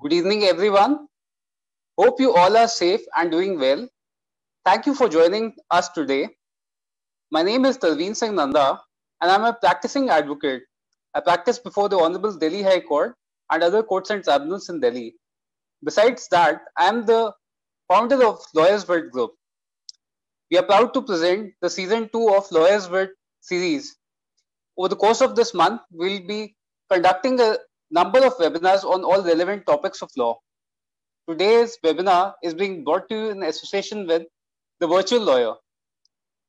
Good evening, everyone. Hope you all are safe and doing well. Thank you for joining us today. My name is Talveen Singh Nanda, and I'm a practicing advocate. I practice before the Honorable Delhi High Court and other courts and tribunals in Delhi. Besides that, I am the founder of Lawyers World Group. We are proud to present the season 2 of Lawyers World series. Over the course of this month, we'll be conducting a number of webinars on all relevant topics of law. Today's webinar is being brought to you in association with The Virtual Lawyer.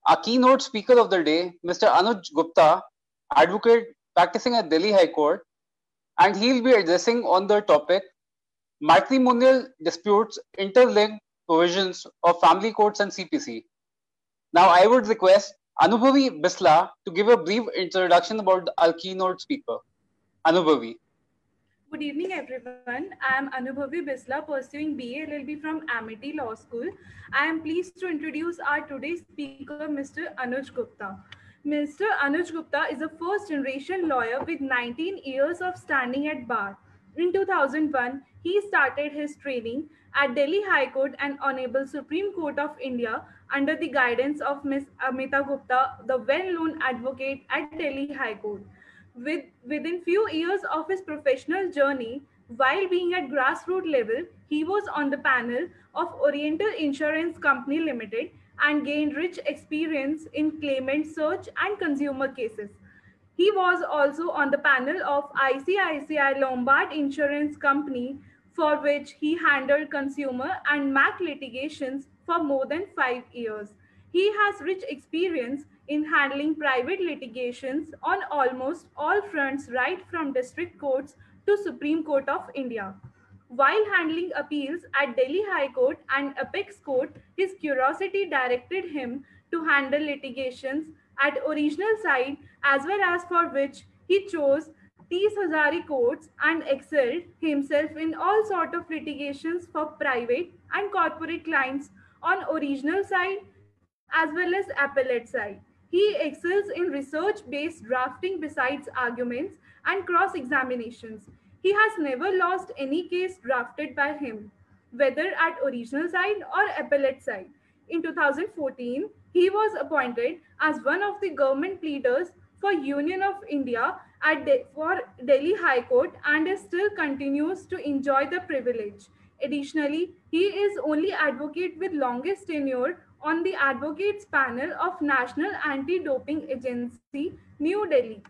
Our keynote speaker of the day, Mr. Anuj Gupta, advocate practicing at Delhi High Court, and he'll be addressing on the topic matrimonial disputes interlinked provisions of family courts and CPC. Now, I would request Anubhavi Bisla to give a brief introduction about our keynote speaker. Anubhavi. Good evening, everyone. I am Anubhavi Bisla, pursuing BA LLB from Amity Law School. I am pleased to introduce our today's speaker, Mr. Anuj Gupta. Mr. Anuj Gupta is a first-generation lawyer with 19 years of standing at bar. In 2001, he started his training at Delhi High Court and Honorable Supreme Court of India under the guidance of Ms. Amita Gupta, the well-known advocate at Delhi High Court. Within few years of his professional journey, while being at grassroots level, he was on the panel of Oriental Insurance Company Limited and gained rich experience in claimant search and consumer cases. He was also on the panel of ICICI Lombard Insurance Company, for which he handled consumer and MAC litigations for more than 5 years. He has rich experience in handling private litigations on almost all fronts, right from district courts to Supreme Court of India. While handling appeals at Delhi High Court and Apex Court, his curiosity directed him to handle litigations at original side as well as for which he chose Tees Hazari courts and excelled himself in all sort of litigations for private and corporate clients on original side as well as appellate side. He excels in research-based drafting besides arguments and cross-examinations. He has never lost any case drafted by him, whether at original side or appellate side. In 2014, he was appointed as one of the government pleaders for Union of India for Delhi High Court and still continues to enjoy the privilege. Additionally, he is only advocate with longest tenure on the advocates panel of National Anti-Doping Agency, New Delhi.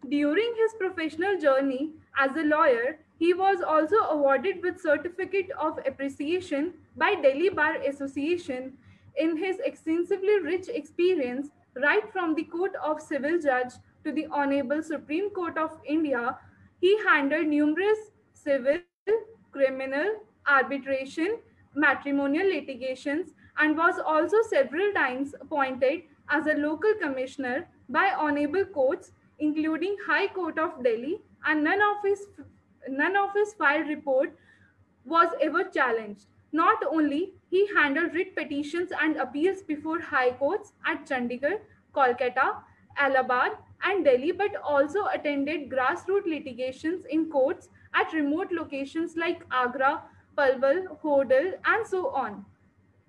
During his professional journey as a lawyer, he was also awarded with Certificate of Appreciation by Delhi Bar Association. In his extensively rich experience, right from the Court of Civil Judge to the Honorable Supreme Court of India, he handled numerous civil, criminal, arbitration, matrimonial litigations, and was also several times appointed as a local commissioner by honorable courts, including High Court of Delhi, and none of his filed report was ever challenged. Not only he handled writ petitions and appeals before high courts at Chandigarh, Kolkata, Allahabad, and Delhi, but also attended grassroots litigations in courts at remote locations like Agra, Palwal, Hodal, and so on.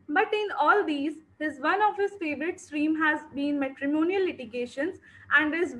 But in all these, his one of his favorite stream has been matrimonial litigations and is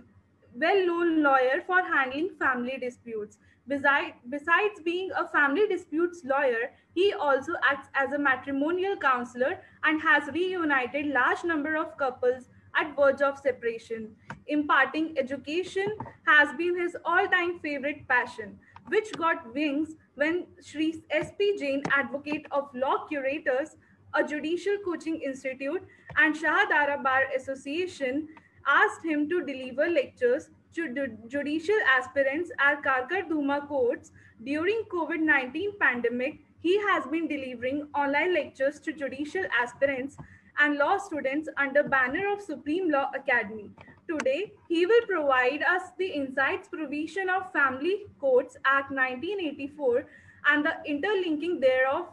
well-known lawyer for handling family disputes. Besides being a family disputes lawyer, he also acts as a matrimonial counselor and has reunited large number of couples at verge of separation. Imparting education has been his all-time favorite passion, which got wings when Sri S.P. Jain, advocate of law curators, a judicial coaching institute, and Shahadara Bar Association asked him to deliver lectures to judicial aspirants at Karkarduma courts. During COVID-19 pandemic, he has been delivering online lectures to judicial aspirants and law students under banner of Supreme Law Academy. Today, he will provide us the insights provision of Family Courts Act 1984 and the interlinking thereof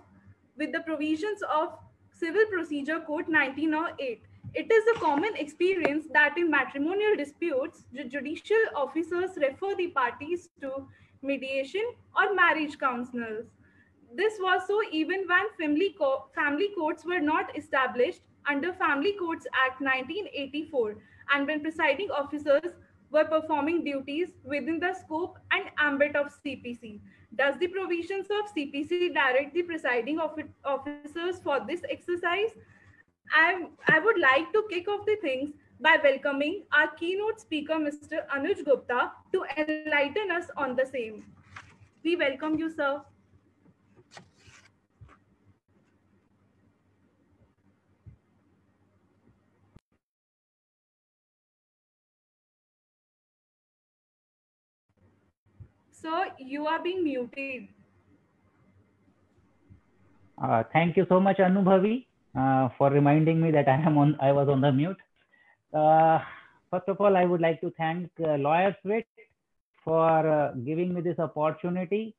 with the provisions of Civil Procedure Code 1908. It is a common experience that in matrimonial disputes, the judicial officers refer the parties to mediation or marriage counselors. This was so even when family courts were not established under Family Courts Act 1984 and when presiding officers were performing duties within the scope and ambit of CPC. Does the provisions of CPC direct the presiding officers for this exercise? I would like to kick off the things by welcoming our keynote speaker, Mr. Anuj Gupta, to enlighten us on the same. We welcome you, sir. Sir, you are being muted. Thank you so much, Anubhavi, for reminding me that I was on the mute. First of all, I would like to thank Lawyers Wit for giving me this opportunity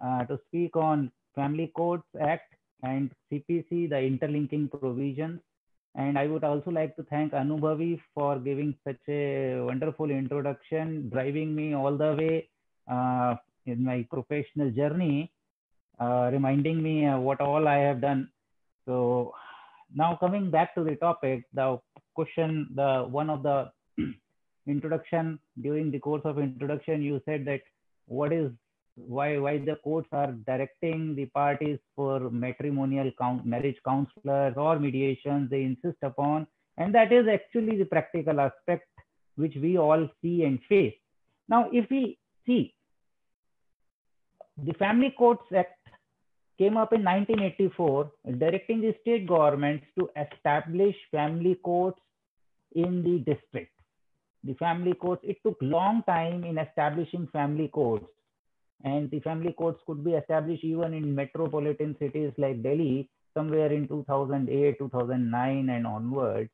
to speak on Family Courts Act and CPC, the interlinking provisions. And I would also like to thank Anubhavi for giving such a wonderful introduction, driving me all the way in my professional journey, reminding me what all I have done. So now coming back to the topic, the question, one of the introduction, during the course of introduction, you said that why the courts are directing the parties for matrimonial marriage counselors or mediations they insist upon, and that is actually the practical aspect which we all see and face. Now, if we see, the Family Courts Act came up in 1984, directing the state governments to establish family courts in the district. The family courts, it took long time in establishing family courts, and the family courts could be established even in metropolitan cities like Delhi somewhere in 2008, 2009 and onwards.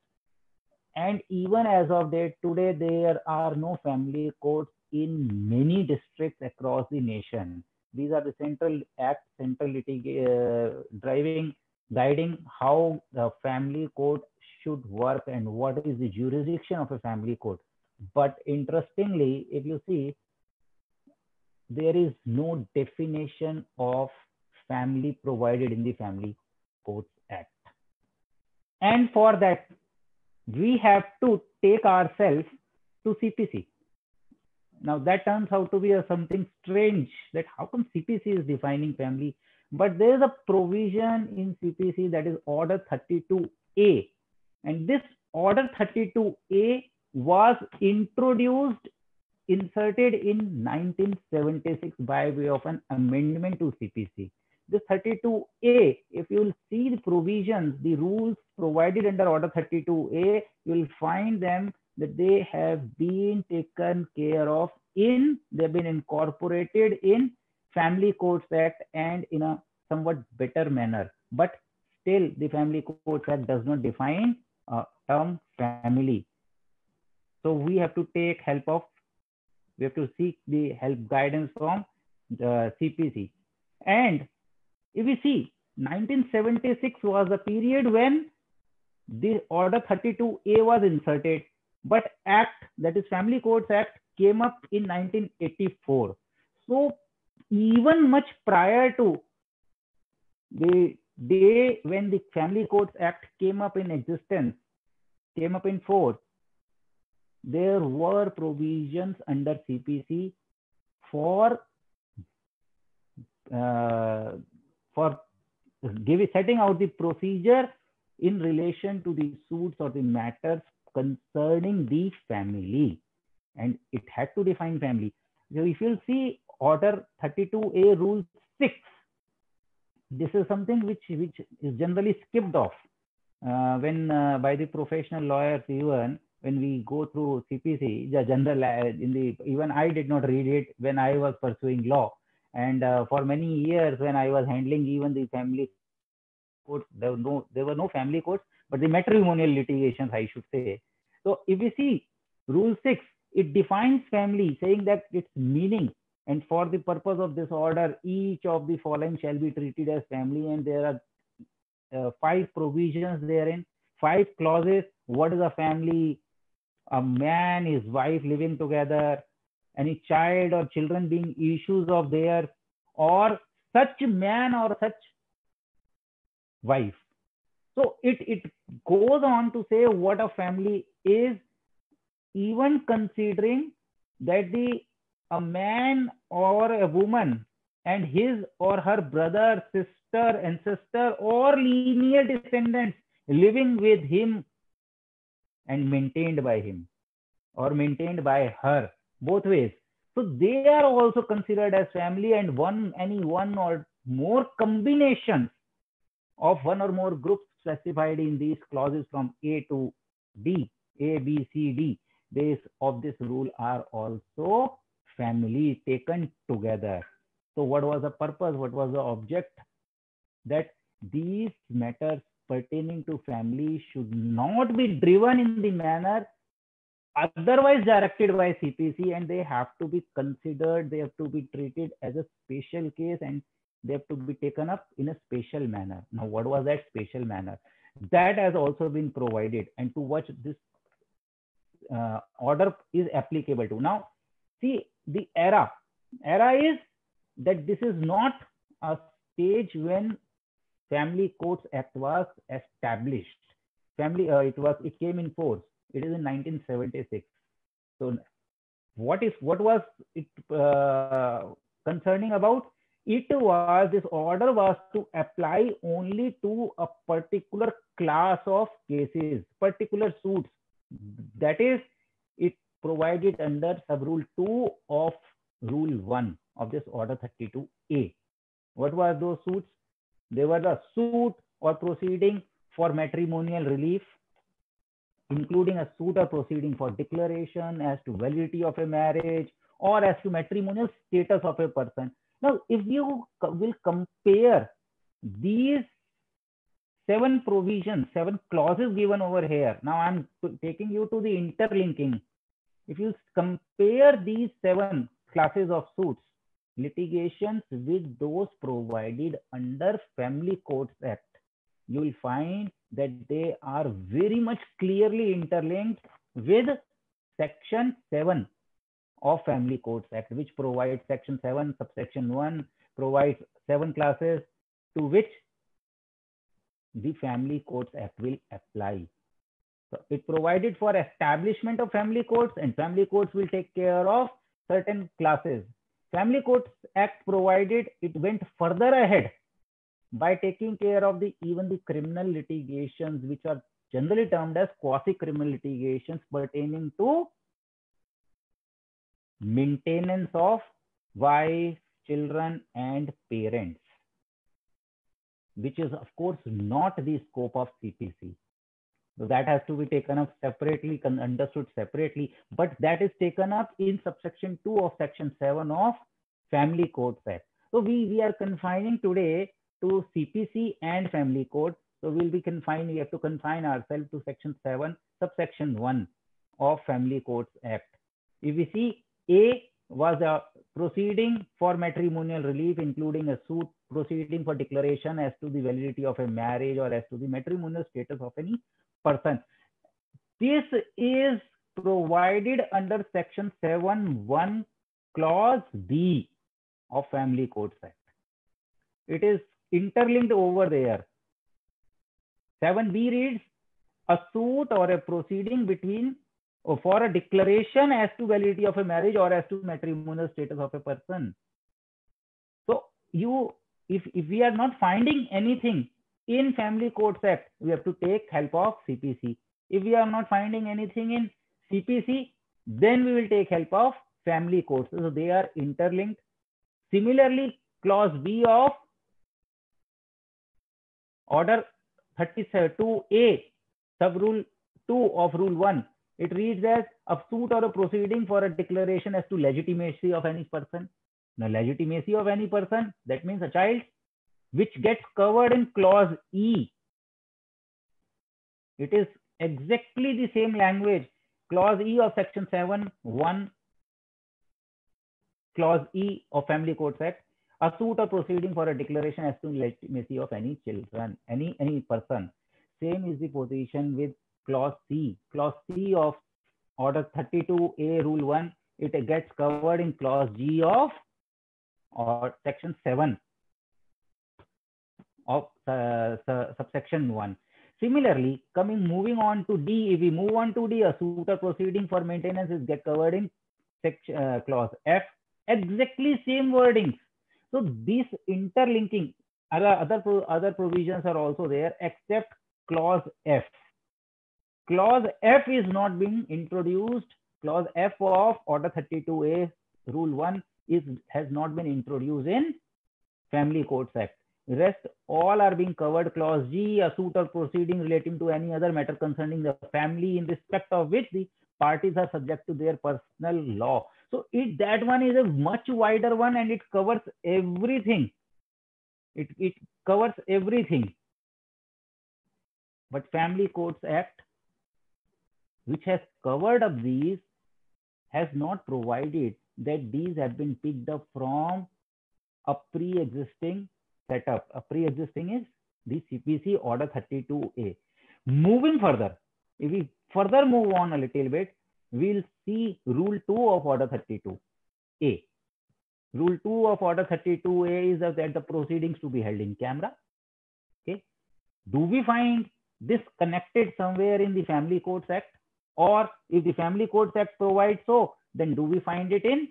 And even as of date, today there are no family courts in many districts across the nation. These are the central acts, guiding how the family court should work and what is the jurisdiction of a family court. But interestingly, if you see, there is no definition of family provided in the Family Courts Act. And for that, we have to take ourselves to CPC. Now that turns out to be something strange, that how come CPC is defining family? But there is a provision in CPC, that is Order 32A. And this Order 32A was inserted in 1976 by way of an amendment to CPC. This 32A, if you will see the provisions, the rules provided under Order 32A, you will find them that they have been taken care of they've been incorporated in Family Courts Act and in a somewhat better manner. But still, the Family Courts Act does not define a term family. So we have to seek the help guidance from the CPC. And if we see, 1976 was the period when the Order 32A was inserted, but Act, that is Family Courts Act, came up in 1984. So even much prior to the day when the Family Courts Act came up in existence, came up in force, there were provisions under CPC for setting out the procedure in relation to the suits or the matters concerning the family, and it had to define family. So if you'll see Order 32A Rule 6, this is something which is generally skipped off when by the professional lawyers. Even when we go through CPC, the general even I did not read it when I was pursuing law, and for many years when I was handling even the family courts, there were no family courts, but the matrimonial litigations, I should say. So if we see Rule 6, it defines family, saying that its meaning, and for the purpose of this order, each of the following shall be treated as family, and there are 5 provisions therein, 5 clauses. What is a family? A man, his wife living together, any child or children being issues of theirs, or such man or such wife. So it goes on to say what a family is, even considering that a man or a woman and his or her brother, sister, ancestor, or lineal descendants living with him and maintained by him or maintained by her, both ways. So they are also considered as family, and any one or more combinations of one or more groups specified in these clauses from A to D, A, B, C, D, base of this rule are also family taken together. So what was the purpose? What was the object? That these matters pertaining to family should not be driven in the manner otherwise directed by CPC, and they have to be considered, they have to be treated as a special case, and they have to be taken up in a special manner. Now, what was that special manner? That has also been provided, and to what this order is applicable to. Now, see, the era is that this is not a stage when Family Courts Act was established. It came in force. It is in 1976. So what was it concerning about? This order was to apply only to a particular class of cases, particular suits. That is, it provided under sub-rule 2 of rule 1 of this order 32A. What were those suits? They were the suit or proceeding for matrimonial relief, including a suit or proceeding for declaration as to validity of a marriage or as to matrimonial status of a person. Now, if you will compare these 7 provisions, 7 clauses given over here, now I'm taking you to the interlinking. If you compare these 7 classes of suits, litigations with those provided under Family Courts Act, you will find that they are very much clearly interlinked with Section 7 of Family Courts Act, which provides Section 7, subsection 1, provides 7 classes to which the Family Courts Act will apply. So it provided for establishment of family courts, and family courts will take care of certain classes. Family Courts Act provided, it went further ahead by taking care of even the criminal litigations, which are generally termed as quasi-criminal litigations pertaining to maintenance of wives, children, and parents, which is of course not the scope of CPC. So that has to be taken up separately, understood separately, but that is taken up in subsection 2 of Section 7 of Family Courts Act. So we are confining today to CPC and Family Court. So we have to confine ourselves to Section 7, subsection 1 of Family Courts Act. If we see, A was a proceeding for matrimonial relief, including a suit proceeding for declaration as to the validity of a marriage or as to the matrimonial status of any person. This is provided under Section 7(1) Clause B of Family Courts Act. It is interlinked over there. 7B reads, a suit or a proceeding between or for a declaration as to validity of a marriage or as to matrimonial status of a person. So if we are not finding anything in Family Courts Act, we have to take help of CPC. If we are not finding anything in CPC, then we will take help of family courts. So they are interlinked. Similarly, Clause B of Order 32A, sub-rule 2 of Rule 1, it reads as a suit or a proceeding for a declaration as to legitimacy of any person. Now, legitimacy of any person, that means a child, which gets covered in Clause E. It is exactly the same language. Clause E of Section 7(1), Clause E of Family Courts Act, a suit or proceeding for a declaration as to legitimacy of any children, any person. Same is the position with Clause C. Clause C of Order 32A Rule 1, it gets covered in Clause G of Section 7 of subsection 1. Similarly, moving on to D, if we move on to D, a suitor proceeding for maintenance is get covered in clause F. Exactly same wordings. So this interlinking, other provisions are also there except clause F. Clause F is not being introduced. Clause F of Order 32A, Rule 1 has not been introduced in Family Courts Act. Rest all are being covered. Clause G, a suit or proceeding relating to any other matter concerning the family in respect of which the parties are subject to their personal law. So that one is a much wider one and it covers everything. It covers everything. But Family Courts Act, which has covered up these, has not provided that these have been picked up from a pre-existing setup. A pre-existing is the CPC Order 32A. Moving further, if we further move on a little bit, we'll see Rule 2 of Order 32A. Rule 2 of Order 32A is that the proceedings to be held in camera. Okay. Do we find this connected somewhere in the Family Courts Act? Or if the Family Courts Act provides so, then do we find it in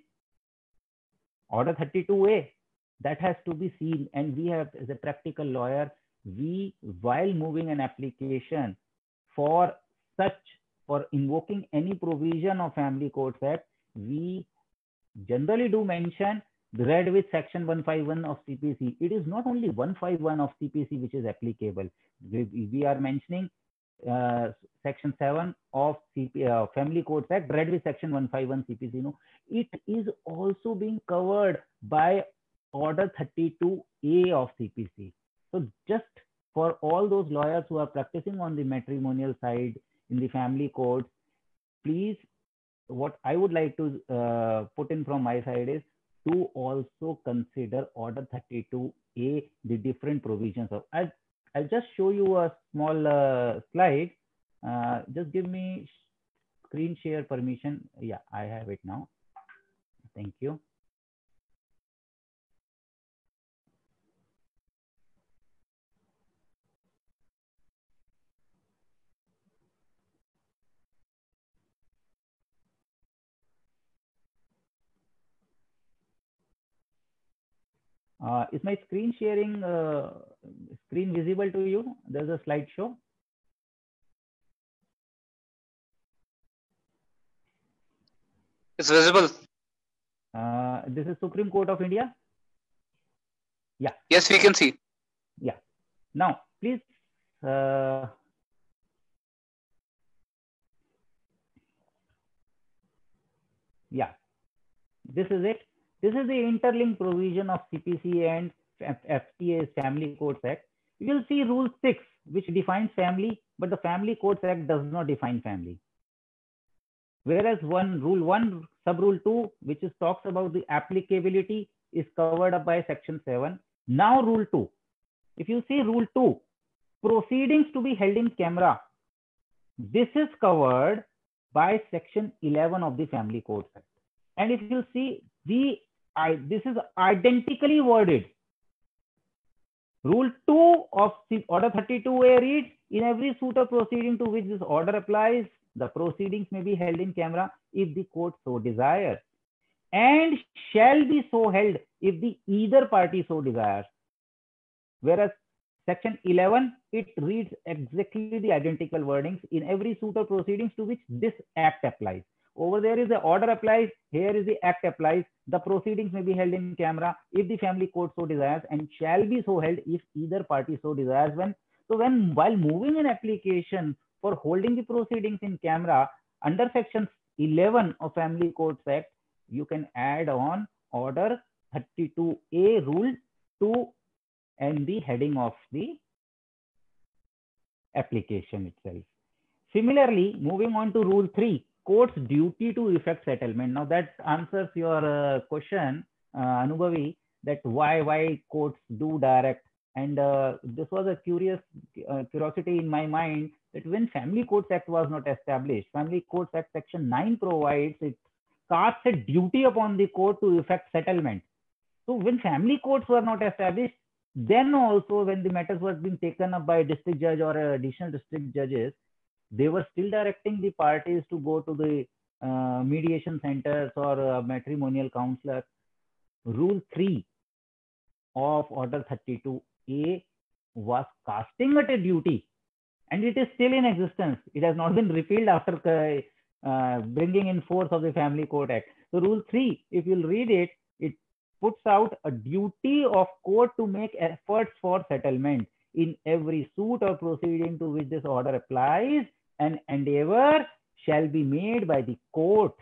Order 32A? That has to be seen. And we have, as a practical lawyer, while moving an application for invoking any provision of Family Courts Act, we generally do mention read with section 151 of CPC. It is not only 151 of CPC which is applicable. We are mentioning section 7 of Family Courts Act read with section 151 CPC. No, it is also being covered by Order 32A of CPC. So just for all those lawyers who are practicing on the matrimonial side in the family courts, please, what I would like to put in from my side is to also consider Order 32A, the different provisions of. I'll just show you a small slide. Just give me screen share permission. Yeah, I have it now. Thank you. Is my screen sharing screen visible to you? There's a slideshow. It's visible. This is Supreme Court of India. Yeah. Yes, we can see. Yeah. Now, please. Yeah. This is it. This is the interlinked provision of CPC and FTA's Family Courts Act. You will see Rule 6, which defines family, but the Family Courts Act does not define family. Whereas Rule 1, Sub-Rule 2, which talks about the applicability, is covered up by Section 7. Now Rule 2. If you see Rule 2, proceedings to be held in camera, this is covered by Section 11 of the Family Courts Act. And if you see, this is identically worded. Rule 2 of Order 32A reads, in every suit or proceeding to which this order applies, the proceedings may be held in camera if the court so desires, and shall be so held if the either party so desires. Whereas Section 11, it reads exactly the identical wordings, in every suit or proceedings to which this act applies. Over there is the order applies, here is the act applies. The proceedings may be held in camera if the family court so desires, and shall be so held if either party so desires. While moving an application for holding the proceedings in camera under Section 11 of Family Courts Act, you can add on Order 32A Rule 2 and the heading of the application itself. Similarly, moving on to Rule 3, court's duty to effect settlement. Now that answers your question, Anubhavi, that why courts do direct. And this was a curiosity in my mind, that when Family Courts Act was not established, Family Courts Act Section 9 provides, it casts a duty upon the court to effect settlement. So when family courts were not established, Then also, when the matters were being taken up by a district judge or additional district judges, they were still directing the parties to go to the mediation centers or matrimonial counselor. Rule 3 of Order 32A was casting it a duty, and it is still in existence. It has not been repealed after bringing in force of the Family Court Act. So Rule 3, if you'll read it, it puts out a duty of court to make efforts for settlement in every suit or proceeding to which this order applies. An endeavor shall be made by the court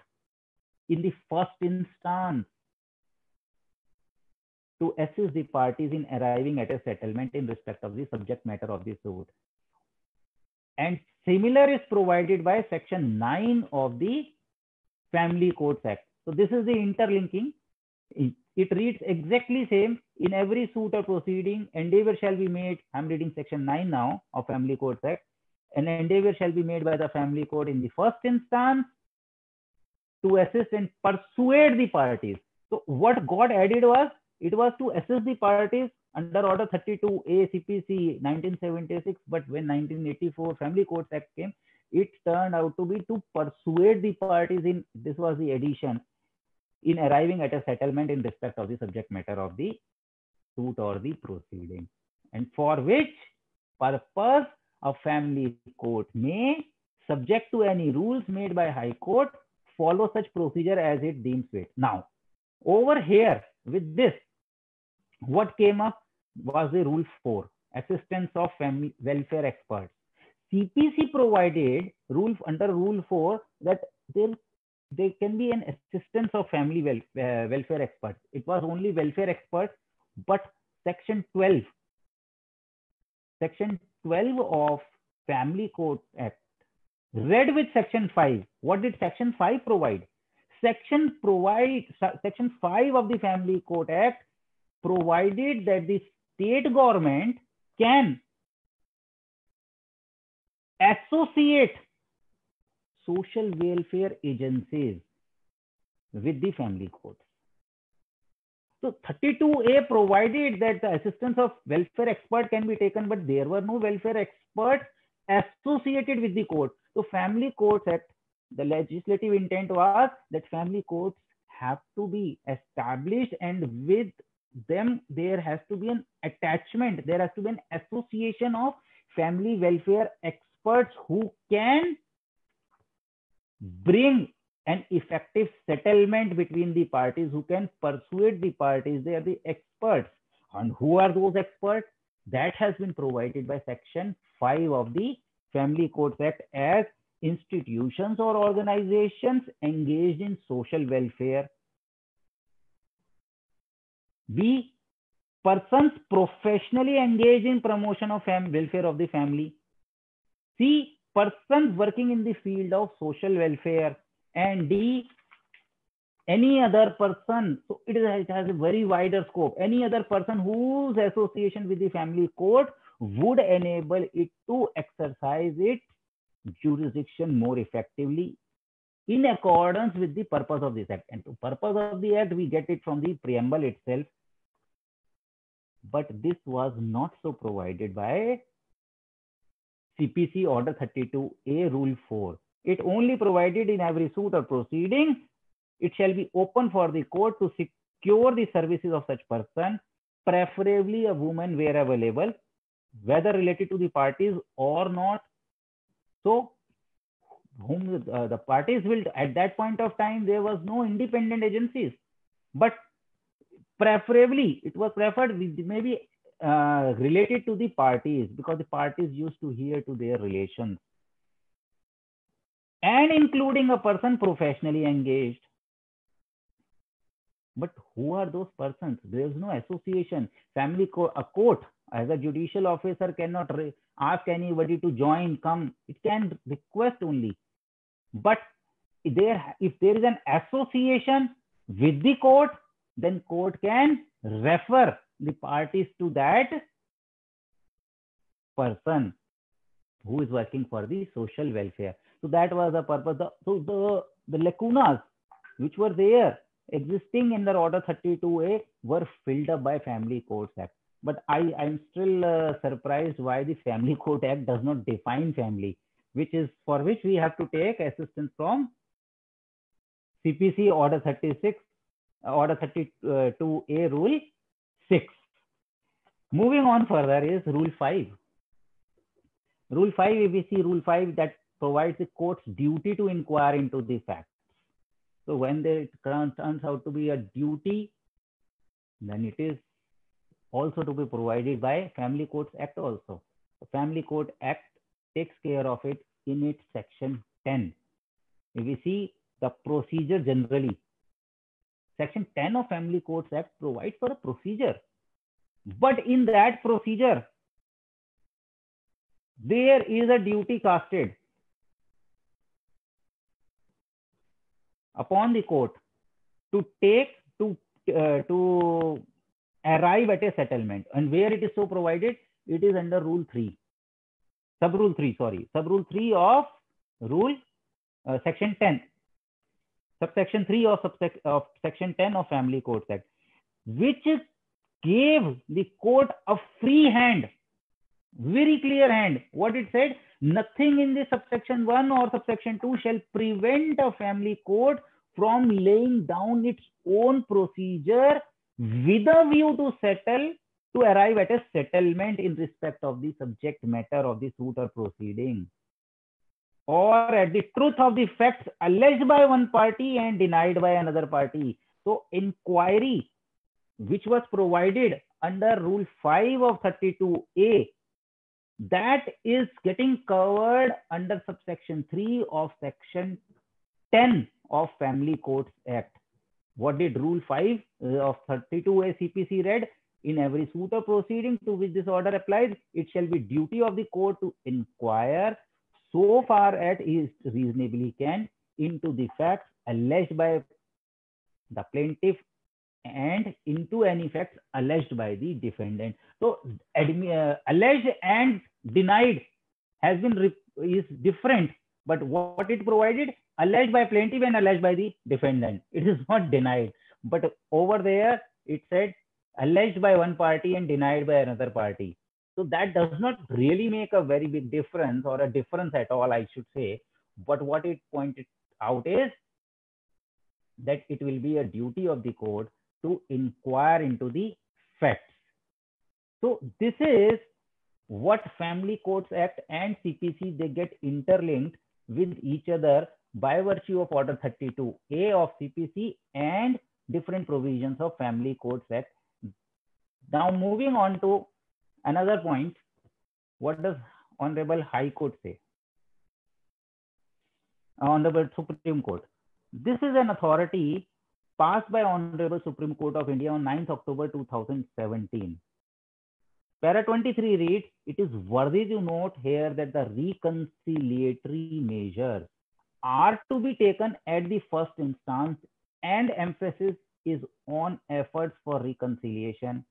in the first instance to assist the parties in arriving at a settlement in respect of the subject matter of the suit. And similar is provided by Section 9 of the Family Courts Act. So this is the interlinking. It reads exactly same. In every suit or proceeding, endeavor shall be made. I'm reading Section 9 now of Family Courts Act. An endeavor shall be made by the family court in the first instance to assist and persuade the parties. So what got added was, it was to assist the parties under Order 32A CPC 1976, but when 1984 Family Courts Act came, it turned out to be to persuade the parties in, this was the addition, in arriving at a settlement in respect of the subject matter of the suit or the proceeding, and for which purpose a family court may, subject to any rules made by High Court, follow such procedure as it deems fit. Now, over here with this, what came up was the Rule 4, assistance of family welfare experts. CPC provided under Rule 4 that there can be an assistance of family welfare experts. It was only welfare experts, but Section 12 of Family Court Act read with Section 5. What did Section 5 provide? Section 5 of the Family Court Act provided that the state government can associate social welfare agencies with the family courts. So 32A provided that the assistance of welfare expert can be taken, but there were no welfare experts associated with the court. So Family Courts Act, the legislative intent was that family courts have to be established, and with them there has to be an attachment, there has to be an association of family welfare experts who can bring an effective settlement between the parties, who can persuade the parties. They are the experts. And who are those experts? That has been provided by Section 5 of the Family Courts Act as institutions or organizations engaged in social welfare. B, persons professionally engaged in promotion of welfare of the family. C, persons working in the field of social welfare. And D, any other person. So it has a very wider scope. Any other person whose association with the family court would enable it to exercise its jurisdiction more effectively in accordance with the purpose of this act. And the purpose of the act, we get it from the preamble itself. But this was not so provided by CPC Order 32A Rule 4. It only provided in every suit or proceeding, it shall be open for the court to secure the services of such person, preferably a woman where available, whether related to the parties or not. So, whom the parties will, at that point of time, there was no independent agencies, but preferably it was preferred maybe related to the parties, because the parties used to hear to their relations, and including a person professionally engaged. But who are those persons? There is no association. A court as a judicial officer cannot ask anybody to join, come. It can request only. But if there is an association with the court, then court can refer the parties to that person who is working for the social welfare. So that was the purpose. So the lacunas which were there existing in the Order 32A were filled up by Family Courts Act. But I'm still surprised why the Family Court Act does not define family, which is for which we have to take assistance from CPC Order 36, Order 32A Rule 6. Moving on further is Rule 5. Rule 5, if we see Rule 5, that provides the court's duty to inquire into the facts. So when it turns out to be a duty, then it is also to be provided by Family Courts Act also. The Family Court Act takes care of it in its section 10. If we see the procedure generally, section 10 of Family Courts Act provides for a procedure. But in that procedure, there is a duty casted upon the court to arrive at a settlement. And where it is so provided, it is under Rule 3. Sub-Rule 3 of Rule Section 10. Subsection 3 of Section 10 of Family Courts Act, which gave the court a free hand, very clear hand. What it said, nothing in the subsection 1 or subsection 2 shall prevent a family court from laying down its own procedure with a view to settle, to arrive at a settlement in respect of the subject matter of the suit or proceeding, or at the truth of the facts alleged by one party and denied by another party. So inquiry, which was provided under Rule 5 of 32A, that is getting covered under subsection 3 of section 10 of Family Courts Act. What did Rule 5 of 32A CPC read? In every suit or proceeding to which this order applies, it shall be duty of the court to inquire so far as it reasonably can into the facts alleged by the plaintiff and into any facts alleged by the defendant. So alleged and denied has been is different, but what it provided, alleged by plaintiff and alleged by the defendant. It is not denied, but over there it said alleged by one party and denied by another party. So that does not really make a very big difference, or a difference at all, I should say. But what it pointed out is that it will be a duty of the court to inquire into the facts. So this is what Family Courts Act and CPC, they get interlinked with each other by virtue of Order 32A of CPC and different provisions of Family Courts Act. Now moving on to another point, what does Honorable High Court say? Honorable Supreme Court. This is an authority passed by Honorable Supreme Court of India on 9th October 2017. Para 23 reads, it is worthy to note here that the reconciliatory measures are to be taken at the first instance, and emphasis is on efforts for reconciliation,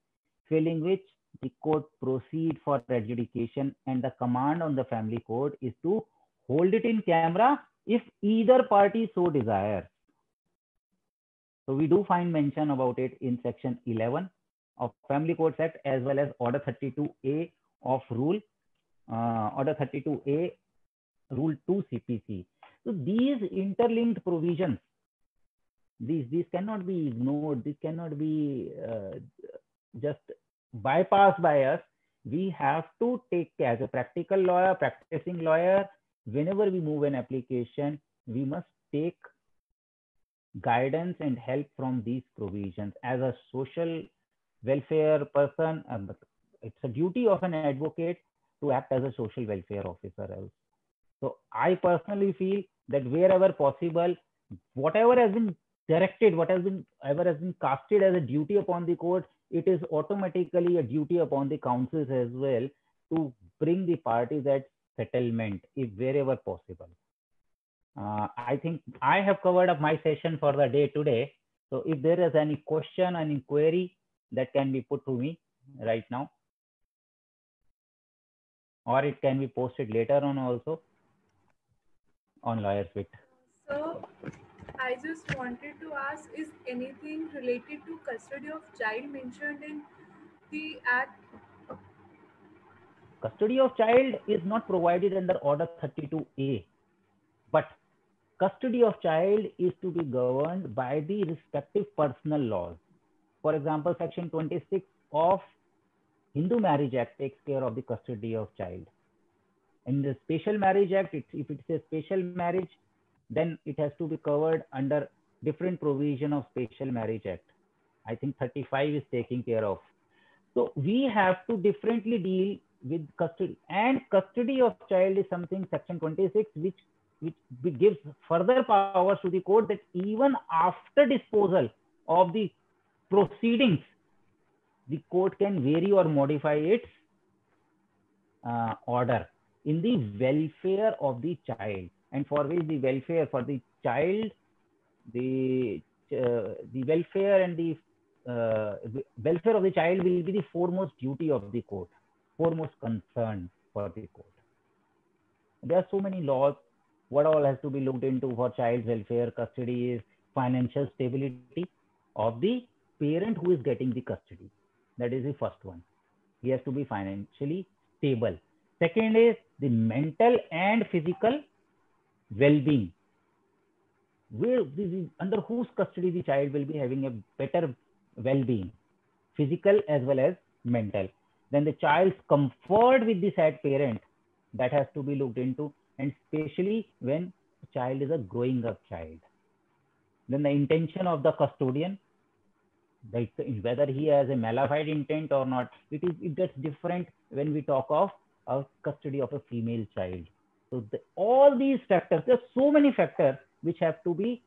failing which the court proceed for adjudication, and the command on the family court is to hold it in camera if either party so desires. So we do find mention about it in section 11 of Family Courts Act, as well as Order 32A of Rule Order 32A Rule 2 CPC. So these interlinked provisions, these cannot be ignored. This cannot be just bypassed by us. We have to take care as a practical lawyer, practicing lawyer. Whenever we move an application, we must take guidance and help from these provisions. As a social welfare person, it's a duty of an advocate to act as a social welfare officer else. So I personally feel that wherever possible, whatever has been directed, whatever has been casted as a duty upon the court, it is automatically a duty upon the counsels as well to bring the parties at settlement if wherever possible. I think I have covered up my session for the day today. So if there is any question and inquiry that can be put to me right now, or it can be posted later on also on Lawyers Wit. So I just wanted to ask, is anything related to custody of child mentioned in the Act? Custody of child is not provided under Order 32A, but custody of child is to be governed by the respective personal laws. For example, Section 26 of Hindu Marriage Act takes care of the custody of child. In the Special Marriage Act, if it's a special marriage, then it has to be covered under different provision of Special Marriage Act. I think 35 is taking care of. So we have to differently deal with custody, and custody of child is something Section 26 which gives further powers to the court, that even after disposal of the proceedings, the court can vary or modify its order in the welfare of the child, and for which the welfare for the child, the welfare and the welfare of the child will be the foremost duty of the court, foremost concern for the court. There are so many laws. What all has to be looked into for child welfare? Custody is financial stability of the parent who is getting the custody. That is the first one. He has to be financially stable. Second is the mental and physical well-being. Under whose custody the child will be having a better well-being, physical as well as mental. Then the child's comfort with the said parent, that has to be looked into, and especially when the child is a growing up child. Then the intention of the custodian, whether he has a malefied intent or not, it gets different when we talk of custody of a female child. So all these factors, there are so many factors which have to be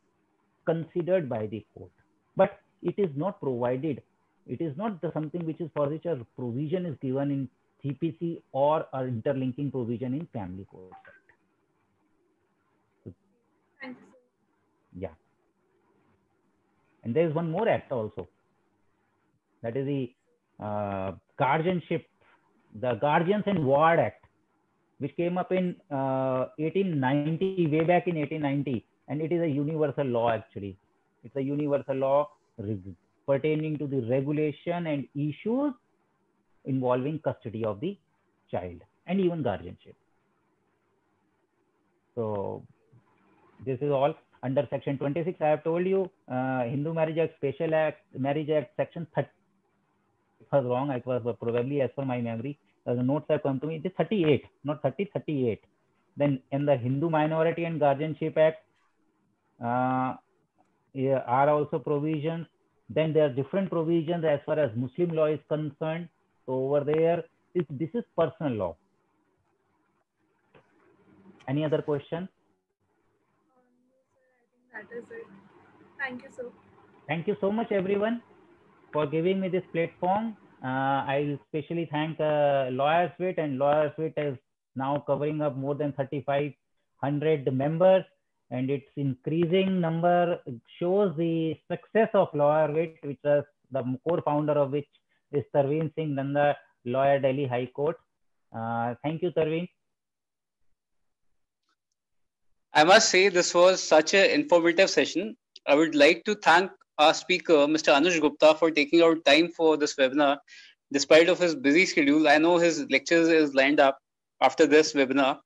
considered by the court, but it is not provided. It is not something which is for which a provision is given in CPC or an interlinking provision in Family Court Act. Thank you, sir. Yeah. And there is one more act also. That is the guardianship, the Guardians and Ward Act, which came up in 1890, way back in 1890. And it is a universal law actually. It's a universal law pertaining to the regulation and issues involving custody of the child and even guardianship. So this is all under Section 26. I have told you Hindu Marriage Act, Special Act, Marriage Act, Section 30. It was wrong. It was probably as per my memory. The notes have come to me. It is 38, not 30, 38. Then in the Hindu Minority and Guardianship Act are also provisions. Then there are different provisions as far as Muslim law is concerned. So over there, this is personal law. Any other question? No, sir, I think that is it. Thank you, sir. Thank you so much, everyone, for giving me this platform. I especially thank Lawyers Wit, and Lawyers Wit is now covering up more than 3,500 members, and its increasing number shows the success of Lawyer Wit, which was the core founder of which is Tarveen Singh Nanda, lawyer, Delhi High Court. Thank you, Tarveen. I must say this was such an informative session. I would like to thank our speaker, Mr. Anuj Gupta, for taking out time for this webinar. Despite of his busy schedule, I know his lectures is lined up after this webinar.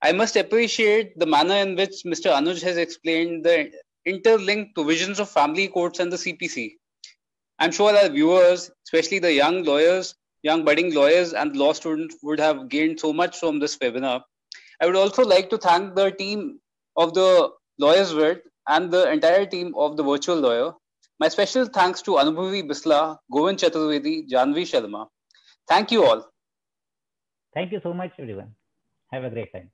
I must appreciate the manner in which Mr. Anuj has explained the interlinked provisions of family courts and the CPC. I'm sure our viewers, especially the young lawyers, young budding lawyers and law students, would have gained so much from this webinar. I would also like to thank the team of the Lawyers Wit and the entire team of the Virtual Lawyer. My special thanks to Anubhavi Bisla, Govind Chaturvedi, Janvi Sharma. Thank you all. Thank you so much, everyone. Have a great time.